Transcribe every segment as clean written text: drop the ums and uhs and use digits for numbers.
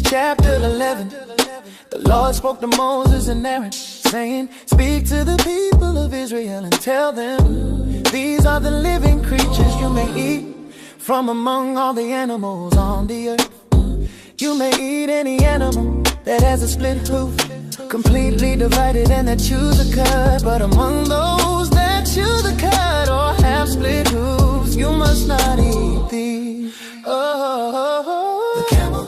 chapter 11, the Lord spoke to Moses and Aaron, saying, speak to the people of Israel and tell them, these are the living creatures you may eat from among all the animals on the earth. You may eat any animal that has a split hoof, completely divided and that chews the cud. But among those that chew the cud or have split hooves, you must not eat these. The camel,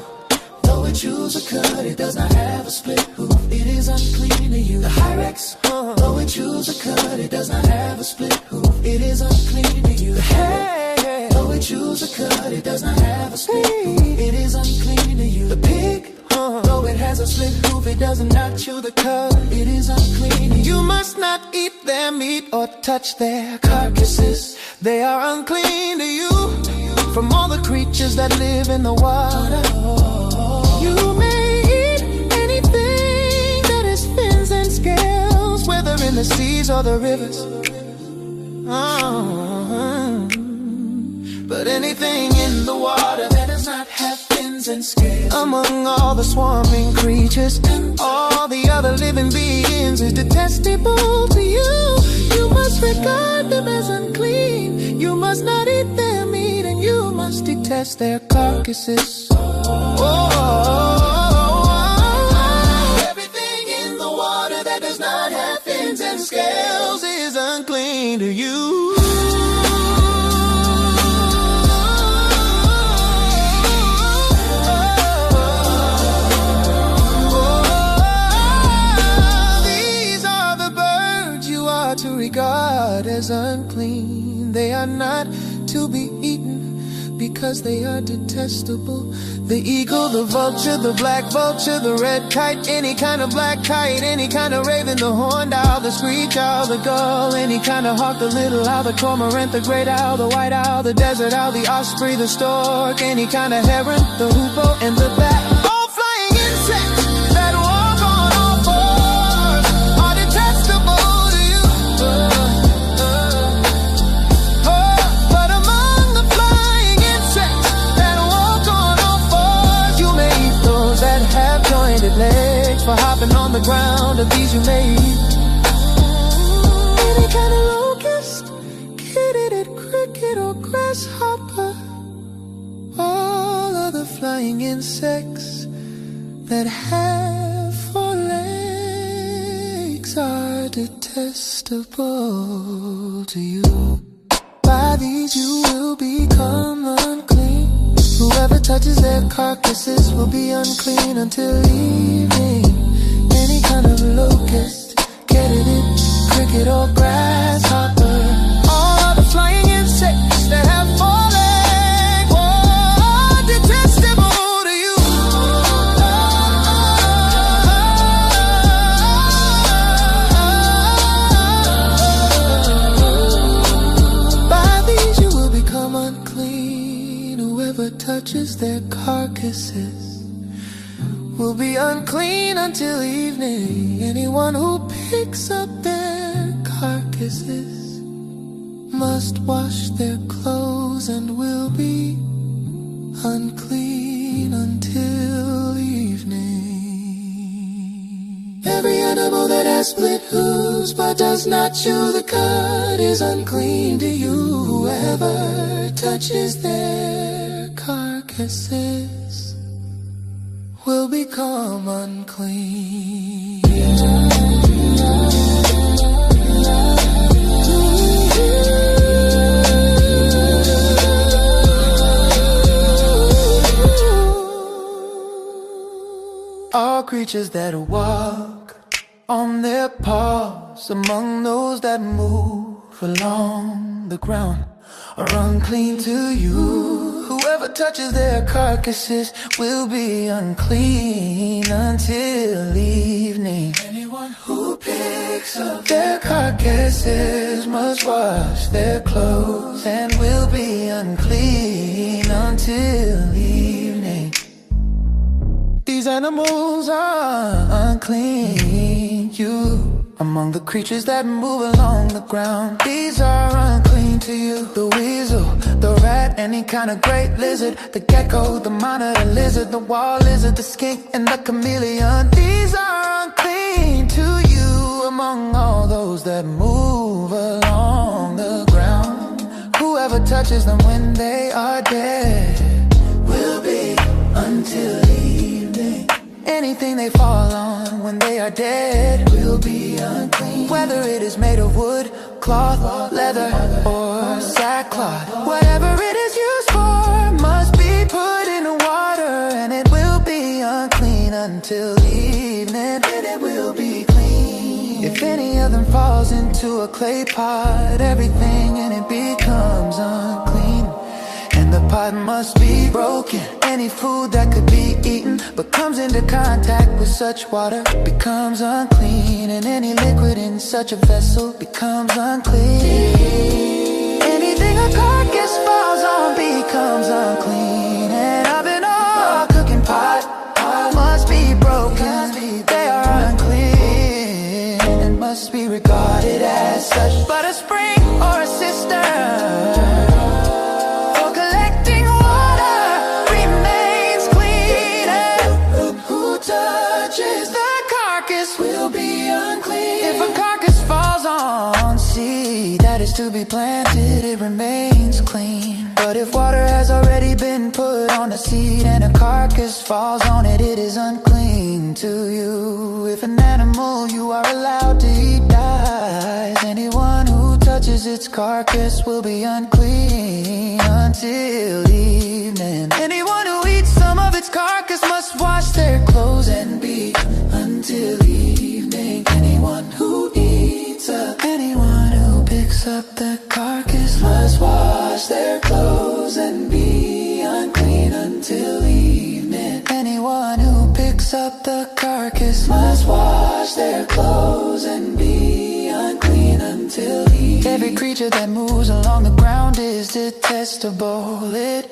though it chews a cud, it does not have a split hoof, it is unclean to you. The hyrax, though it chews a cud, it does not have a split hoof, it is unclean to you. The hare, though it chews a cud, it does not have a split hoof, it is unclean to you. The pig, though it has a split hoof, it does not chew the cud, it is unclean to you. You must not eat their meat or touch their carcasses, they are unclean to you. From all the creatures that live in the water, you may eat anything that has fins and scales, whether in the seas or the rivers. But anything in the water that does not have fins and scales, among all the swarming creatures and all the other living beings, is detestable to you. You must regard them as unclean. You must not eat their meat, and you must detest their carcasses. Everything in the water that does not have fins and scales is unclean to you. To regard as unclean, they are not to be eaten because they are detestable. The eagle, the vulture, the black vulture, the red kite, any kind of black kite, any kind of raven, the horned owl, the screech owl, the gull, any kind of hawk, the little owl, the cormorant, the great owl, the white owl, the desert owl, the osprey, the stork, any kind of heron, the hoopoe, and the bat. All flying insects that walk on all fours are detestable. But among the flying insects that walk on all fours, you may eat those that have jointed legs for hopping on the ground. Of these you may eat any kind of locust, katydid, cricket, or grasshopper. All other flying insects that have 4 legs are detestable to you. By these you will become unclean. Whoever touches their carcasses will be unclean until evening. Any kind of locust, katydid, cricket, or grasshopper. All of the flying insects that have 4 legs are detestable to you. Whoever touches their carcasses will be unclean until evening. Anyone who picks up their carcasses must wash their clothes and will be unclean until evening. Every animal that has split hooves but does not chew the cud is unclean to you. Whoever touches their carcasses will become unclean. All creatures that walk on their paws, among those that move along the ground, are unclean to you. Whoever touches their carcasses will be unclean until evening. Anyone who picks up their carcasses must wash their clothes and will be unclean until evening. These animals are unclean. You among the creatures that move along the ground. These are unclean to you. The weasel, the rat, any kind of great lizard, the gecko, the monitor lizard, the wall lizard, the skink, and the chameleon. These are unclean to you among all those that move along the ground. Whoever touches them when they are dead will be until evening. Anything they fall on when they are dead will be unclean. Whether it is made of wood, cloth, leather, or sackcloth, whatever it is used for must be put in water, and it will be unclean until evening, and it will be clean. If any of them falls into a clay pot, everything in it becomes unclean, and the pot must be broken. Any food that could be eaten but comes into contact with such water becomes unclean, and any liquid in such a vessel becomes unclean. Anything a carcass falls on becomes unclean, and oven or cooking pot must be broken. They are unclean and must be regarded as such. But a spring or a cistern will be unclean. If a carcass falls on seed that is to be planted, it remains clean. But if water has already been put on a seed and a carcass falls on it, it is unclean to you. If an animal you are allowed to eat dies, anyone who touches its carcass will be unclean until evening. Anyone who eats some of its carcass must wash their clothes and be until evening. Anyone who eats anyone who picks up the carcass must wash their clothes and be unclean until evening. Anyone who picks up the carcass must wash their clothes and be unclean until evening. Every creature that moves along the ground is detestable. It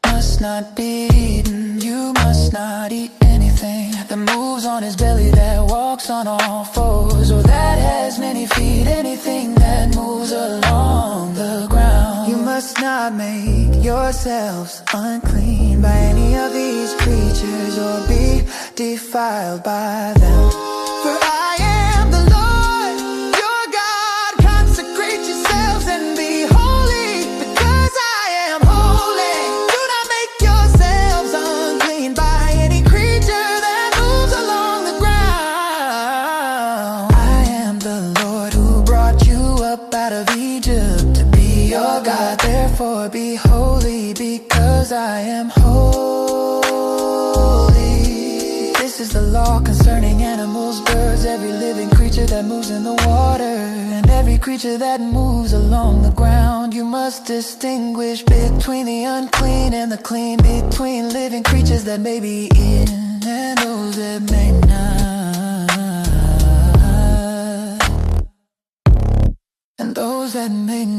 must not be eaten. You must not eat anything that moves on his belly, that walks on all fours, or that has many feet. Anything that moves along the ground. You must not make yourselves unclean by any of these creatures or be defiled by them. For I am the Lord your God. Consecrate yourselves and be holy, because I am holy. Do not make yourselves unclean by any creature that moves along the ground. I am the Lord who brought you up out of Egypt to be your God. Therefore be holy, because I am holy. This is the law concerning animals, birds, every living creature that moves in the water, and every creature that moves along the ground. You must distinguish between the unclean and the clean, between living creatures that may be in and those that may not, and those that may not.